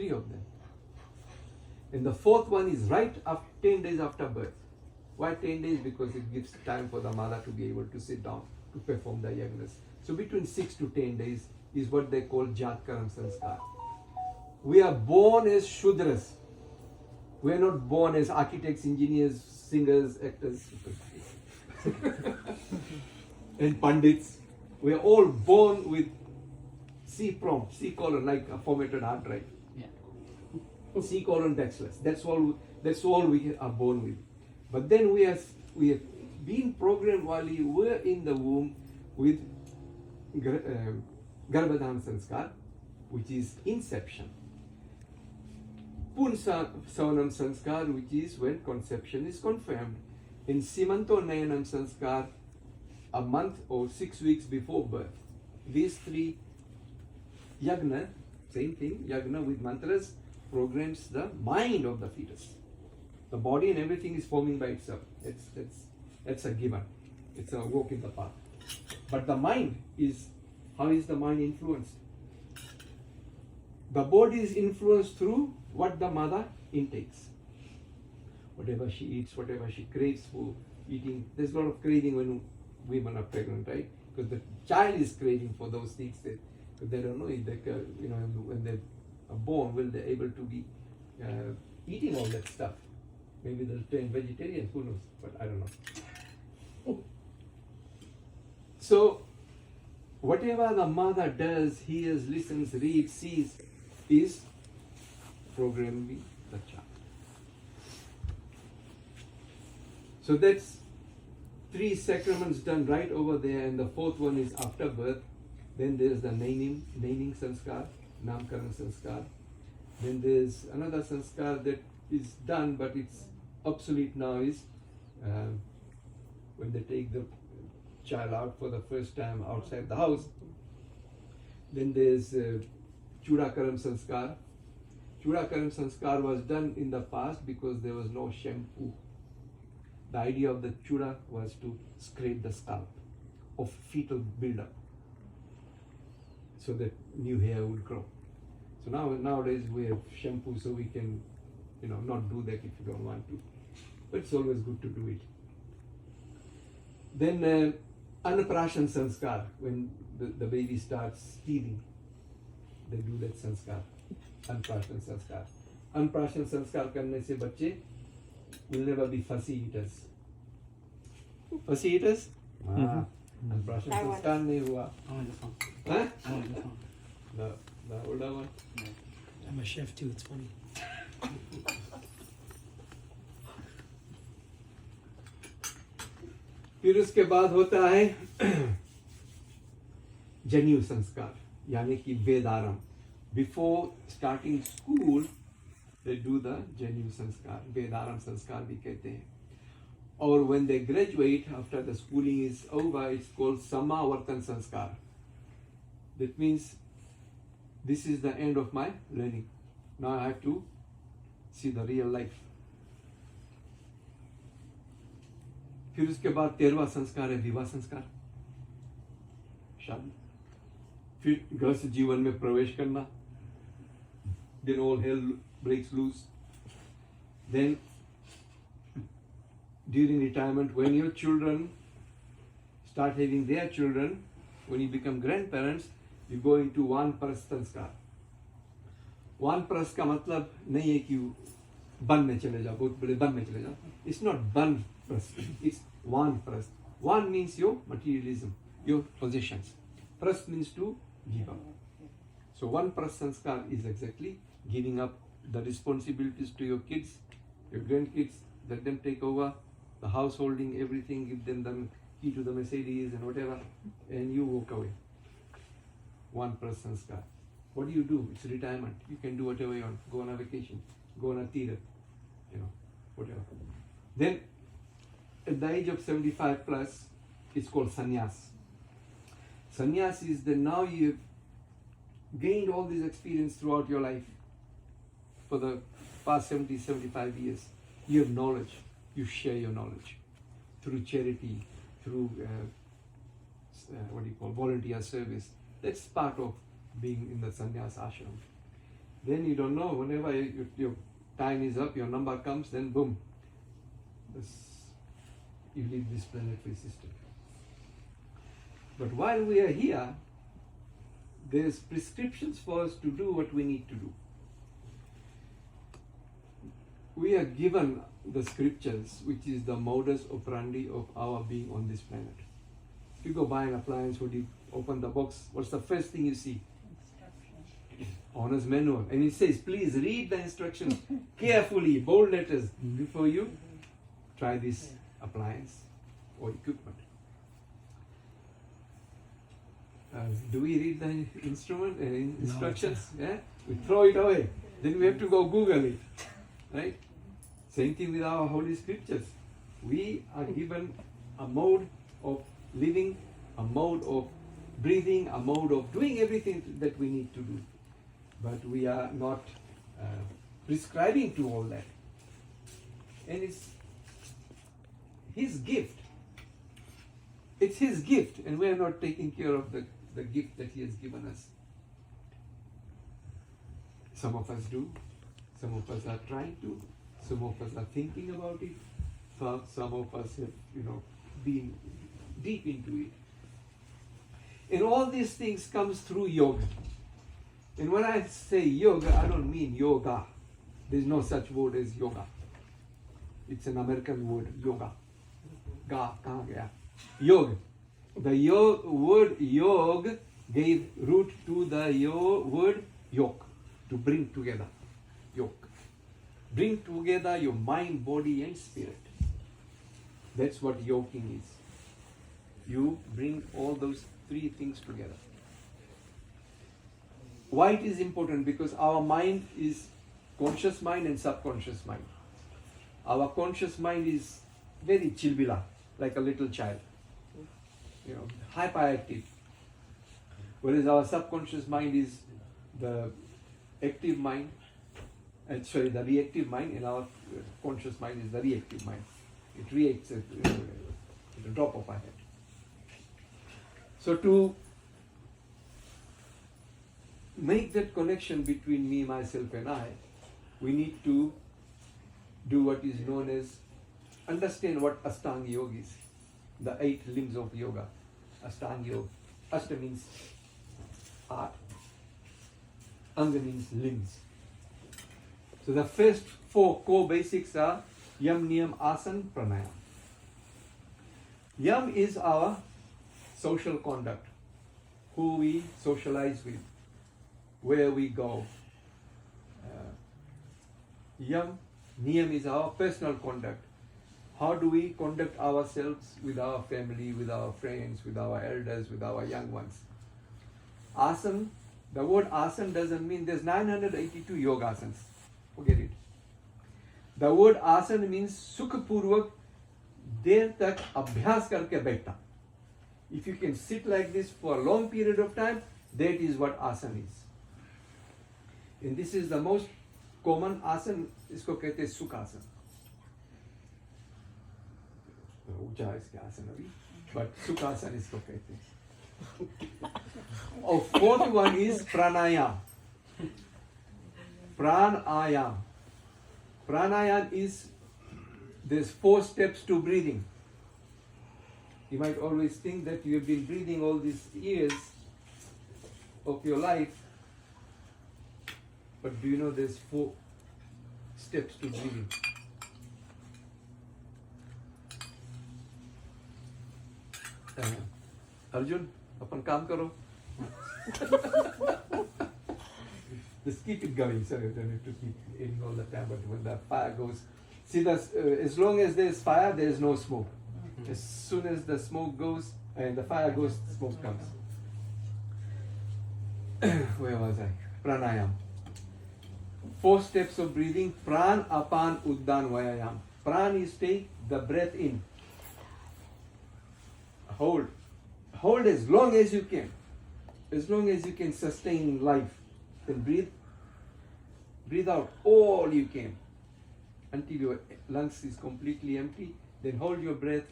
3 of them. And the 4th one is right after 10 days after birth. Why 10 days? Because it gives time for the mother to be able to sit down to perform the yagnas. So between 6 to 10 days is what they call Jatkaram Sanskar. We are born as Shudras. We are not born as architects, engineers, singers, actors, and Pandits. We are all born with C colon, like a formatted hard drive. Yeah. C colon backslash. That's all we are born with. But then we have been programmed while we were in the womb with Garbhadhan Sanskar, which is inception. Savanam Sanskar, which is when conception is confirmed. In Simanto Nayanam Sanskar, a month or 6 weeks before birth. These 3 yagna, same thing, yagna with mantras, programs the mind of the fetus. The body and everything is forming by itself. That's a given. It's a walk in the park. But the mind is, how is the mind influenced? The body is influenced through what the mother intakes. Whatever she eats, whatever she craves for eating. There's a lot of craving when women are pregnant, right? Because the child is craving for those things that they don't know it. When they are born, will they able to be eating all that stuff? Maybe they'll turn vegetarian, who knows? But I don't know. So, whatever the mother does, hears, listens, reads, sees, is programming the child. So that's 3 sacraments done right over there, and the 4th one is after birth. Then there's the naming sanskar, namkaran sanskar. Then there's another sanskar that is done, but it's obsolete now, is when they take the child out for the first time outside the house. Then there's Chudakaram Sanskar. Chudakaram Sanskar was done in the past because there was no shampoo. The idea of the chuda was to scrape the scalp of fetal buildup so that new hair would grow. So nowadays we have shampoo, so we can not do that if you don't want to. But it's always good to do it. Then Anaprashan Sanskar, when the baby starts teething, they do that Sanskar. Anaprashan Sanskar. Anaprashan Sanskar karne se bacche will never be fussy eaters. Fussy eaters? Anaprashan Sanskar nahi hua. I want this one. Huh? I want this one. The older one? Yeah. I'm a chef too, it's funny. फिर उसके बाद होता है जनेऊ संस्कार, यानी कि वेदारंभ. Before starting school, they do the जनेऊ संस्कार, वेदारंभ संस्कार भी कहते हैं. Or when they graduate, after the schooling is over, it's called Samavartan Sanskar. That means this is the end of my learning. Now I have to see the real life. फिर उसके बाद 13वां संस्कार है विवाह संस्कार, शादी. फिर गृहस्थ जीवन में प्रवेश करना. Then all hell breaks loose. Then during retirement, when your children start having their children, when you become grandparents, you go into वानप्रस्थ संस्कार. वानप्रस्थ का मतलब नहीं है कि वन में चले जाओ, बहुत बड़े वन में चले जाओ. It's not वानप्रस्थ, it's वानप्रस्थ. One means your materialism, your possessions. Prasth means to give up. So वानप्रस्थ संस्कार is exactly giving up the responsibilities to your kids, your grandkids. Let them take over the householding, everything. Give them the key to the Mercedes and whatever, and you walk away. वानप्रस्थ संस्कार. What do? It's retirement. You can do whatever you want. Go on a vacation, go on a theater, whatever. Then, at the age of 75 plus, it's called sannyas. Sannyas is that now you've gained all this experience throughout your life. For the past 70, 75 years, you have knowledge. You share your knowledge through charity, through volunteer service. That's part of being in the sannyas ashram. Then you don't know, whenever your time is up, your number comes, then boom, you leave this planetary system. But while we are here, there's prescriptions for us to do what we need to do. We are given the scriptures, which is the modus operandi of our being on this planet. If you go buy an appliance, would you open the box? What's the first thing you see? Owner's manual. And it says, please read the instructions carefully, bold letters, before you try this appliance or equipment. Do we read the instructions? No. Yeah? We throw it away. Then we have to go Google it. Right? Same thing with our holy scriptures. We are given a mode of living, a mode of breathing, a mode of doing everything that we need to do. But we are not prescribing to all that. And it's His gift. It's His gift, and we are not taking care of the gift that He has given us. Some of us do, some of us are trying to, some of us are thinking about it, some of us have, been deep into it. And all these things comes through yoga. And when I say yoga, I don't mean yoga. There's no such word as yoga. It's an American word, yoga. Ga, kahan gaya? Yoga. The word yog gave root to the word yoke, to bring together. Yoke. Bring together your mind, body and spirit. That's what yoking is. You bring all those three things together. Why it is important? Because our mind is conscious mind and subconscious mind. Our conscious mind is very chilbila, like a little child, hyperactive. Whereas our subconscious mind is the active mind, the reactive mind, and our conscious mind is the reactive mind. It reacts at the drop of a hat. So to make that connection between me, myself and I, we need to do what is known as, understand what Ashtanga Yoga is. The 8 limbs of yoga. Ashtanga Yoga. Ashta means heart. Anga means limbs. So the first 4 core basics are Yam, Niyam, Asana, Pranayama. Yam is our social conduct. Who we socialize with. Where we go. Yam, Niyam is our personal conduct. How do we conduct ourselves with our family, with our friends, with our elders, with our young ones? Asana, the word asana doesn't mean there's 982 yoga asanas. Forget it. The word asana means sukhapurvak der tak abhyas karke baithna. If you can sit like this for a long period of time, that is what asana is. And this is the most common asana, isko kehte hai sukhasana. Ucha hai iske asana abhi, but sukhasana isko kehte hai. Oh, 4th one is pranayam. Pranayam. Pranayam is, there's 4 steps to breathing. You might always think that you have been breathing all these years of your life, but do you know there's 4 steps to breathing? Arjun, apan kaam karo. Just keep it going, sir. You don't have to keep aiming all the time, but when the fire goes, see, as long as there's fire, there's no smoke. As soon as the smoke goes and the fire goes, smoke comes. Where was I? Pranayam. 4 steps of breathing. Pran, apan, uddan, vayayam. Pran is take the breath in. Hold. Hold as long as you can. As long as you can sustain life. Then breathe. Breathe out all you can. Until your lungs is completely empty. Then hold your breath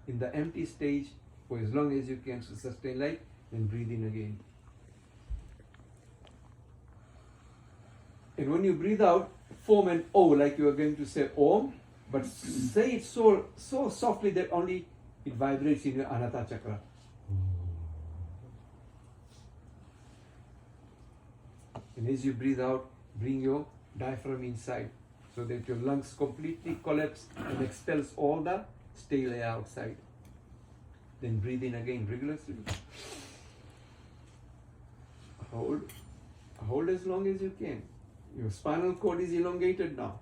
in the empty stage for as long as you can to sustain life. Then breathe in again. And when you breathe out, form an O, like you are going to say Om, but say it so softly that only it vibrates in your Anahata chakra. And as you breathe out, bring your diaphragm inside so that your lungs completely collapse and expels all the stale air outside. Then breathe in again rigorously. Hold as long as you can. Your spinal cord is elongated now.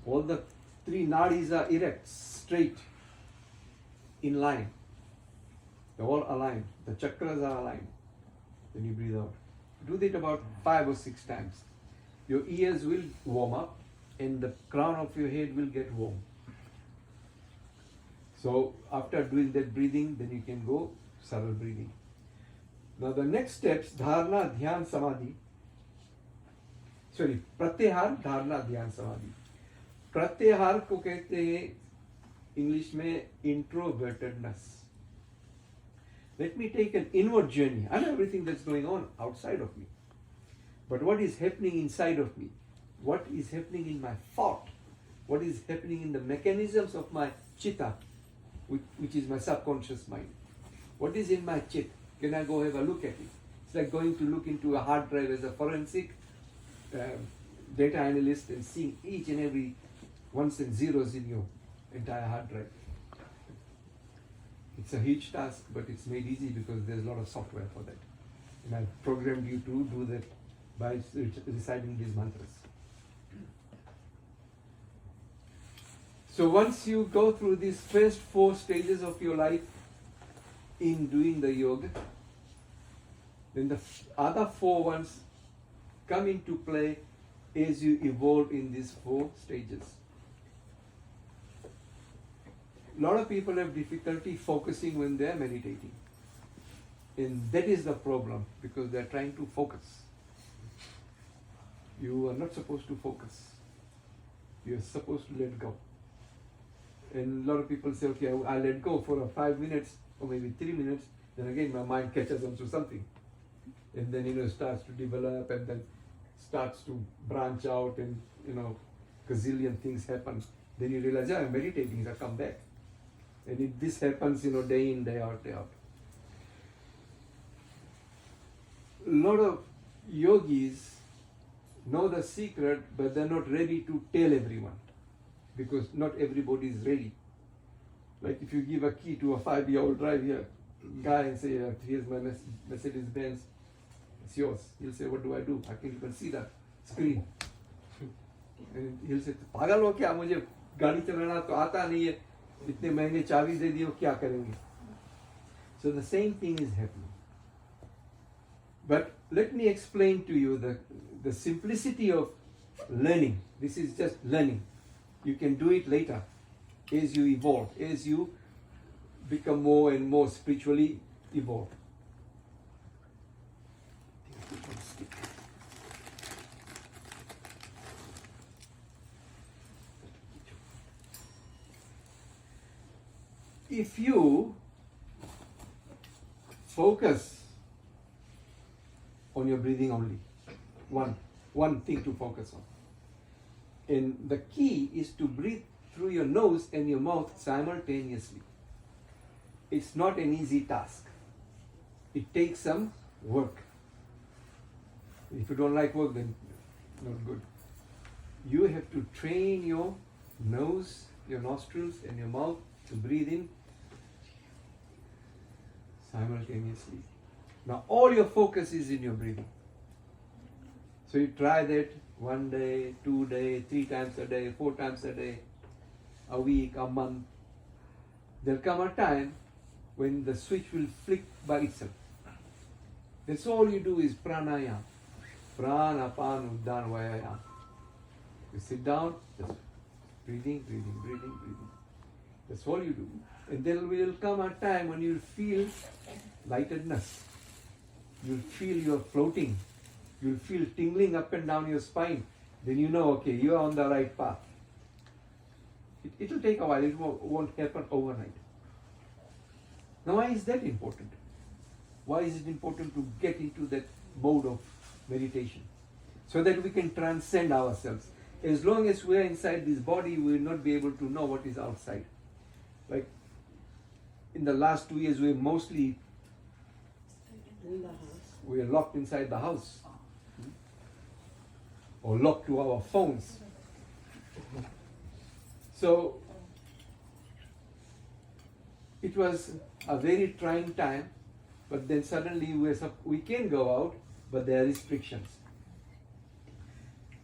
All the 3 nadis are erect, straight, in line. They're all aligned. The chakras are aligned. Then you breathe out. Do that about 5 or 6 times. Your ears will warm up and the crown of your head will get warm. So after doing that breathing, then you can go saral breathing. Now the next steps, dharana, dhyan, samadhi. Sorry, pratyahar, dharana, dhyan, samadhi. प्रत्याहार को कहते हैं English में introvertedness. Let me take an inward journey. I know everything that's going on outside of me. But what is happening inside of me? What is happening in my thought? What is happening in the mechanisms of my chitta, which is my subconscious mind? What is in my chit? Can I go have a look at it? It's like going to look into a hard drive as a forensic data analyst and seeing each and every ones and zeros in your entire hard drive. It's a huge task, but it's made easy because there's a lot of software for that. And I've programmed you to do that by reciting these mantras. So once you go through these first 4 stages of your life in doing the yoga, then the other 4 ones come into play as you evolve in these 4 stages. A lot of people have difficulty focusing when they are meditating. And that is the problem, because they are trying to focus. You are not supposed to focus. You are supposed to let go. And a lot of people say, okay, I let go for 5 minutes or maybe 3 minutes, then again my mind catches on to something. And then, starts to develop and then starts to branch out and, gazillion things happen. Then you realize, I'm meditating, I come back. And if this happens, day in, day out, day out. A lot of yogis know the secret, but they're not ready to tell everyone, because not everybody is ready. Like if you give a key to a 5-year-old drive here, guy and say, here's my Mercedes Benz, it's yours. He'll say, what do I do? I can't even see the screen. And he'll say, पागल हो क्या, मुझे गाड़ी चलाना तो आता नहीं है, इतने महंगे चाबी दे दियो, क्या करेंगे? So the same thing is happening. But let me explain to you the simplicity of learning. This is just learning. You can do it later as you evolve, as you become more and more spiritually evolved. If you focus on your breathing only, one thing to focus on, and the key is to breathe through your nose and your mouth simultaneously. It's not an easy task. It takes some work. If you don't like work, then not good. You have to train your nose, your nostrils and your mouth to breathe in simultaneously. Now all your focus is in your breathing. So you try that 1 day, 2 days, 3 times a day, 4 times a day, a week, a month. There'll come a time when the switch will flick by itself. That's all you do is pranayama. Prana, pan, uddan, vayayam. You sit down, just breathing, breathing, breathing, breathing. That's all you do. And there will come a time when you'll feel lightedness. You'll feel you're floating. You'll feel tingling up and down your spine. Then you know, okay, you're on the right path. It'll take a while. It won't happen overnight. Now, why is that important? Why is it important to get into that mode of meditation? so that we can transcend ourselves. As long as we are inside this body, we will not be able to know what is outside. Like in the last 2 years, we are mostly we are locked inside the house, or locked to our phones. So it was a very trying time, but then suddenly we can go out, but there are restrictions.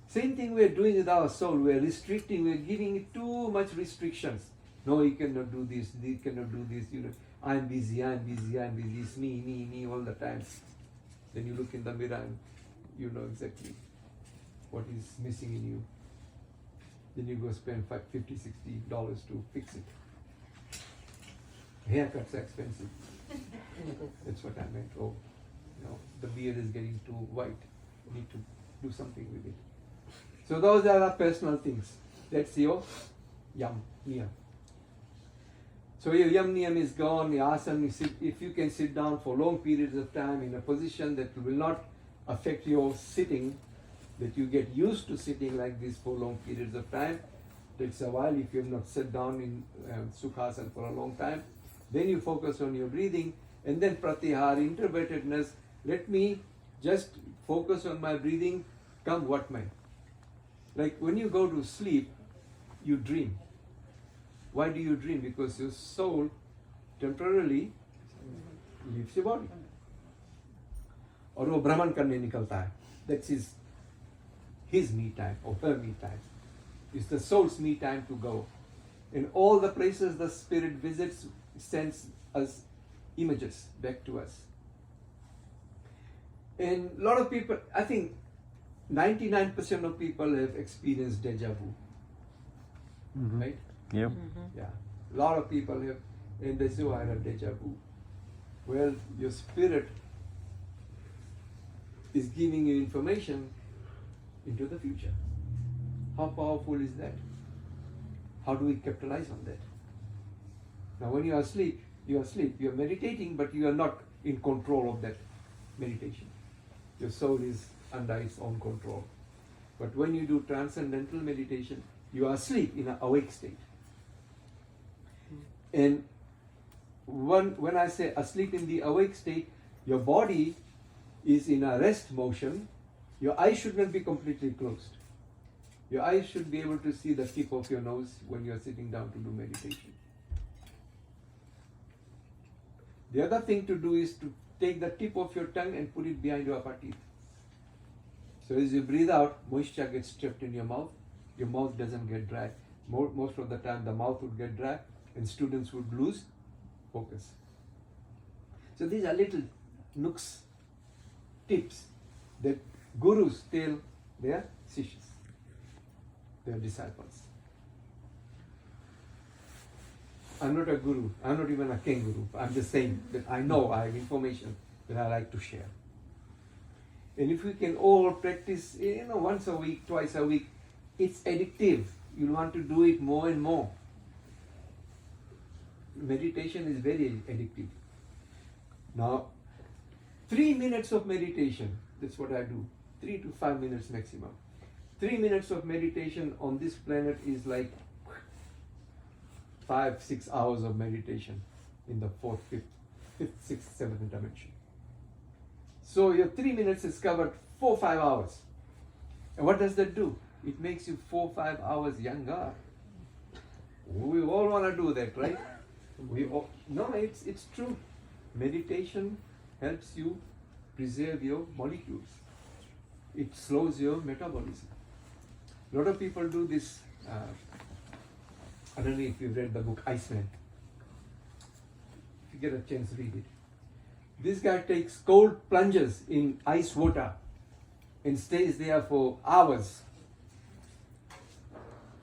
Same thing we are doing with our soul. We are restricting, we are giving it too much restrictions. No, you cannot do this, you cannot do this, you know, I'm busy, it's me all the time. Then you look in the mirror and you know exactly what is missing in you. Then you go spend $50, $60 to fix it. Haircuts are expensive. That's what I meant. Oh, you know, the beard is getting too white. You need to do something with it. So those are the personal things. That's your yam, niyam. So your yam niyam is gone, your asana, if you can sit down for long periods of time in a position that will not affect your sitting, that you get used to sitting like this for long periods of time. Takes a while if you have not sat down in sukhasana for a long time. Then you focus on your breathing, and then pratyahara, introvertedness. Let me just focus on my breathing, come what may. Like when you go to sleep, you dream. Why do you dream? Because your soul temporarily leaves your body. और वो भ्रमण करने निकलता है. That's his me time or her me time. It's the soul's me time to go. In all the places the spirit visits, sends us images back to us. And a lot of people, I think 99% of people have experienced deja vu. Mm-hmm. Right? Yep. Yeah. A lot of people have, and they say, oh, I had deja vu. Well, your spirit is giving you information into the future. How powerful is that? How do we capitalize on that? Now, when you are asleep, you are meditating, but you are not in control of that meditation. Your soul is under its own control. But when you do transcendental meditation, you are asleep in an awake state. And when I say asleep in the awake state, your body is in a rest motion. Your eyes should not be completely closed. Your eyes should be able to see the tip of your nose when you are sitting down to do meditation. The other thing to do is to take the tip of your tongue and put it behind your upper teeth. So as you breathe out, moisture gets trapped in your mouth doesn't get dry. Most of the time the mouth would get dry and students would lose focus. So these are little nooks, tips that gurus tell their sishyas, their disciples. I'm not a guru, I'm not even a kangaroo. I'm just saying that I know I have information that I like to share. And if we can all practice, once a week, twice a week, it's addictive. You'll want to do it more and more. Meditation is very addictive. Now, 3 minutes of meditation, that's what I do. 3 to 5 minutes maximum. 3 minutes of meditation on this planet is like 5-6 hours of meditation in the 4th, 5th, 6th, 7th dimension. So your 3 minutes is covered 4-5 hours. And what does that do? It makes you 4-5 hours younger. We all want to do that, right? No, it's true. Meditation helps you preserve your molecules. It slows your metabolism. A lot of people do this. I don't know if you've read the book Iceman. If you get a chance, read it. This guy takes cold plunges in ice water and stays there for hours.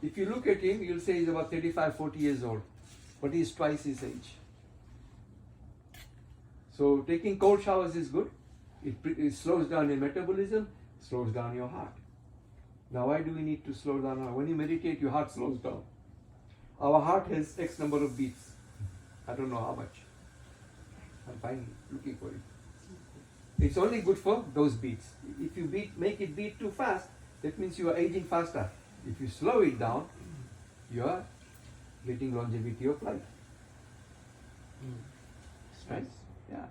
If you look at him, you'll say he's about 35-40 years old, but he's twice his age. So taking cold showers is good. It slows down your metabolism, slows down your heart. Now why do we need to slow down our heart? When you meditate, your heart slows down. Our heart has X number of beats. I don't know how much. I'm looking for it. It's only good for those beats. If you make it beat too fast, that means you are aging faster. If you slow it down, you are getting longevity of life. Right? Yeah.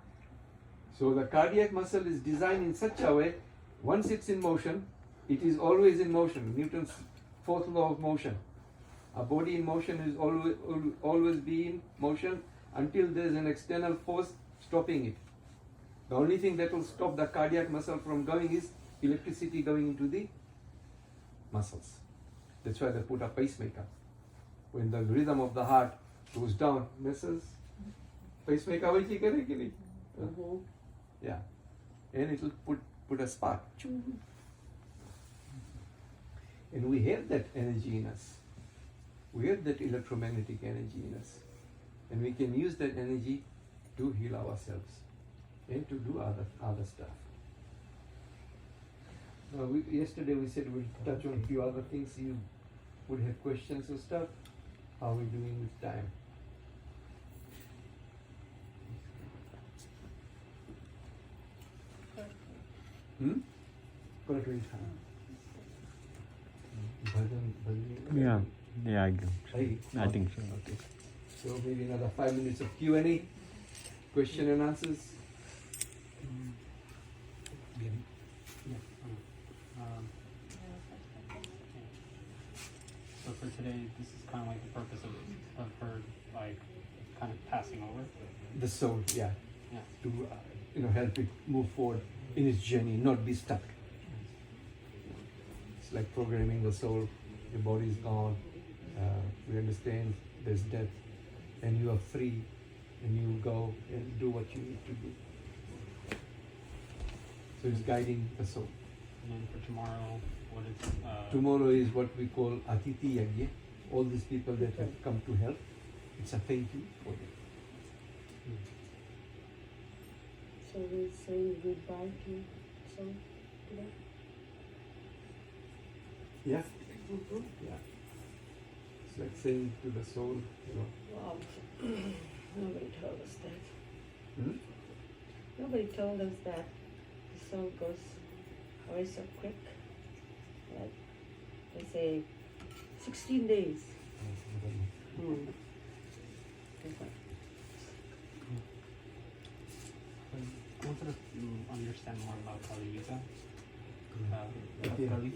So the cardiac muscle is designed in such a way, once it's in motion, it is always in motion. Newton's fourth law of motion. A body in motion is always be in motion until there is an external force stopping it. The only thing that will stop the cardiac muscle from going is electricity going into the muscles. That's why they put a pacemaker. When the rhythm of the heart goes down, muscles, pacemaker will kick it. Yeah. And it will put a spark. And we have that energy in us. We have that electromagnetic energy in us. And we can use that energy to heal ourselves and to do other stuff. Now, yesterday we said we'll touch on a few other things. You would have questions or stuff. How are we doing with time? Perfect time. Yeah, I think so. Okay. So maybe another 5 minutes of Q&A, question and answers. So for today, this is kind of like the purpose of her, like, kind of passing over. The soul, yeah, Yeah. to help it move forward in its journey, not be stuck. It's like programming the soul. Your body is gone. We understand there's death, and you are free, and you go and do what you need to do. So it's guiding the soul. And then for tomorrow, what is Tomorrow is what we call Atiti Yagya. All these people that have come to help, it's a thank you for them. So we say goodbye to so today. Yeah? Yeah. It's like saying to the soul, Wow. Nobody told us that. Hmm? Nobody told us that the soul goes away so quick. Like they say 16 days. I wanted to understand more about Kali Yuga. Okay. Kali,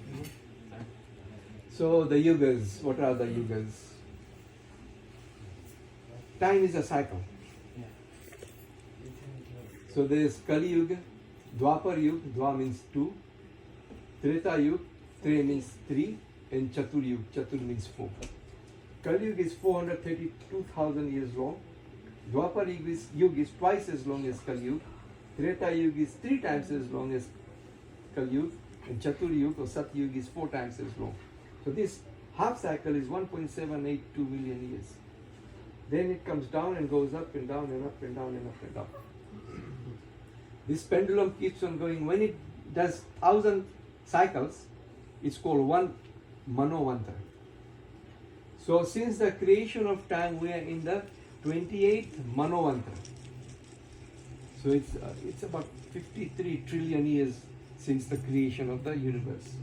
sorry. So the yugas, what are the yugas? Time is a cycle. Yeah. So there is Kali Yuga, Dwapar Yuga, Dwa means two, Treta Yuga, Tre means three, and Chatur Yuga, Chatur means four. Kali Yuga is 432,000 years long. Dwapar Yuga is twice as long as Kali Yuga. Treta Yuga is 3 times as long as Kali Yuga, and Chatur Yuga or Sat Yuga is 4 times as long. So this half cycle is 1.782 million years. Then it comes down and goes up and down and up and down and up and down. This pendulum keeps on going. When it does 1,000 cycles, it's called one Manovantra. So since the creation of time, we are in the 28th Manovantra. So it's about 53 trillion years since the creation of the universe.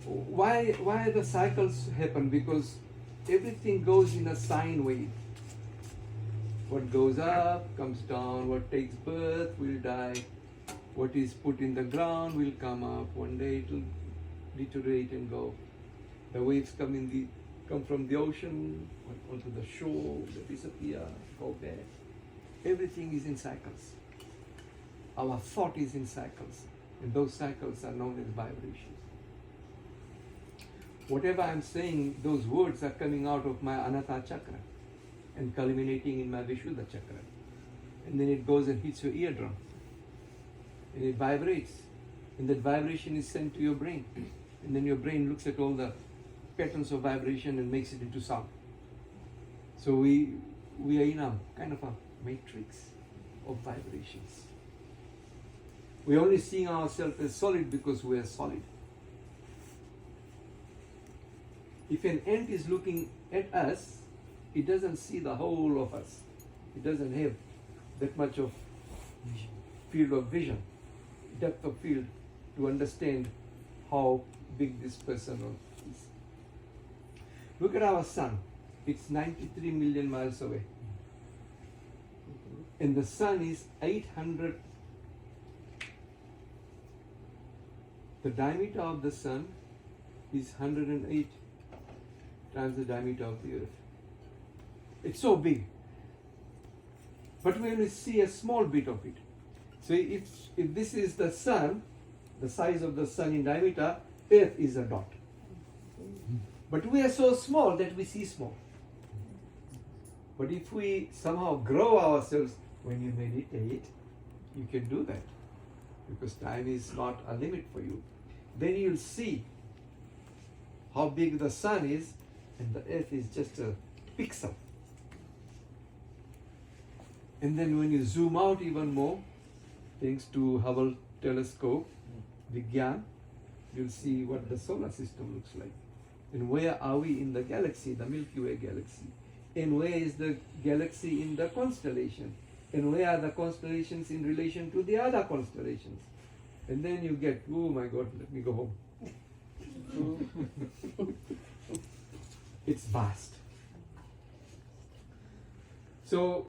Why the cycles happen? Because everything goes in a sine wave. What goes up comes down. What takes birth will die. What is put in the ground will come up. One day it will deteriorate and go. The waves come from the ocean onto the shore. They disappear, go back. Everything is in cycles. Our thought is in cycles, and those cycles are known as vibrations. Whatever I'm saying, those words are coming out of my Anahata chakra and culminating in my Vishuddha chakra. And then it goes and hits your eardrum. And it vibrates. And that vibration is sent to your brain. And then your brain looks at all the patterns of vibration and makes it into sound. So we are in a kind of a matrix of vibrations. We're only seeing ourselves as solid because we are solid. If an ant is looking at us, it doesn't see the whole of us. It doesn't have that much of field of vision, depth of field to understand how big this person is. Look at our sun. It's 93 million miles away. And the sun is 800. The diameter of the sun is 108 times the diameter of the earth. It's so big. But we only see a small bit of it. So if this is the sun, the size of the sun in diameter, earth is a dot. But we are so small that we see small. But if we somehow grow ourselves, when you meditate, you can do that. Because time is not a limit for you. Then you'll see how big the sun is, and the earth is just a pixel. And then when you zoom out even more, thanks to Hubble telescope, Vigyan, you'll see what the solar system looks like. And where are we in the galaxy, the Milky Way galaxy? And where is the galaxy in the constellation? And where are the constellations in relation to the other constellations? And then you get, oh my God, let me go home. It's vast. So